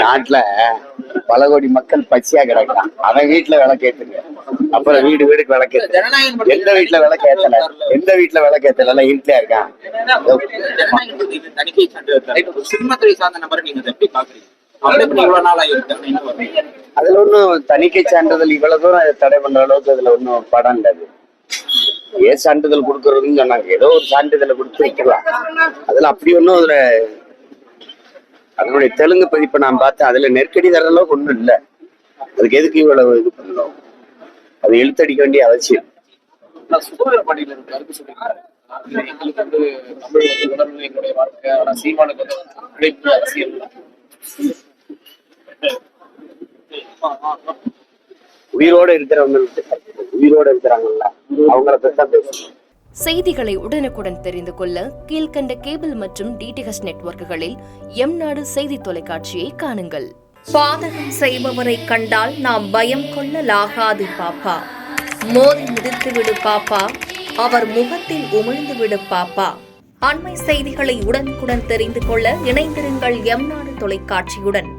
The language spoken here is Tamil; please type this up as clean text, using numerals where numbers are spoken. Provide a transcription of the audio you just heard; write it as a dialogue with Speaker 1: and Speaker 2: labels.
Speaker 1: நாட்டுல பல கோடி மக்கள் பச்சையா கிடக்குறான். அவன் வீட்டுல விளக்கேத்துங்க, அப்புறம் வீடு வீடுக்கு விளக்கேத்து. எந்த வீட்டுல விளக்கேத்தல, எந்த வீட்டுல விளக்கேத்தல, இருட்டியா இருக்கான்.
Speaker 2: சினிமாத்துறை சார்ந்த நபரை நீங்க எப்படி பாக்குறீங்க?
Speaker 1: அதுல ஒன்னும் தணிக்கை சான்றிதழ் இவ்வளவு தூரம் தடை பண்ற அளவுக்கு அதுல ஒன்னும் படம் இல்லது. ஏன் சான்றிதழ் கொடுக்கறதுன்னு சொன்னாங்க, ஏதோ ஒரு சான்றிதழை கொடுத்து வைக்கலாம். அதுல அப்படி ஒன்னும் அதுல அதனுடைய தெலுங்கு பதிப்பை நான் பார்த்தேன். அதுல நெருக்கடி தர அளவுக்கு ஒன்றும் இல்லை. அதுக்கு எதுக்கு இவ்வளவு இது பண்ணணும்? அது இழுத்தடிக்க வேண்டிய அவசியம்.
Speaker 2: சுதந்திர பணியில இருக்கு கருத்து சொல்லியிருக்காரு. எங்களுக்கு வந்து தமிழ் வந்து உணர்வு எங்களுடைய வாழ்க்கை, ஆனா சீமானுக்கு வந்து உழைப்பு அரசியல்.
Speaker 1: உயிரோடு இருக்கிறாங்கல்ல, அவங்கள பத்தி பேசணும்.
Speaker 3: செய்திகளை உடனுக்குடன் தெரிந்து கொள்ள கீழ்கண்ட கேபிள் மற்றும் டிடிஹெச் நெட்வொர்க்குகளில் எம்நாடு செய்தி தொலைக்காட்சியை காணுங்கள்.
Speaker 4: பாதகம் செய்பவரை கண்டால் நாம் பயம் கொள்ளலாகாது பாப்பா. மோதி மிதித்து விடு பாப்பா, அவர் முகத்தில் உமிழ்ந்து விடு பாப்பா. அண்மை செய்திகளை உடனுக்குடன் தெரிந்து கொள்ள இணைந்திருங்கள் எம்நாடு தொலைக்காட்சியுடன்.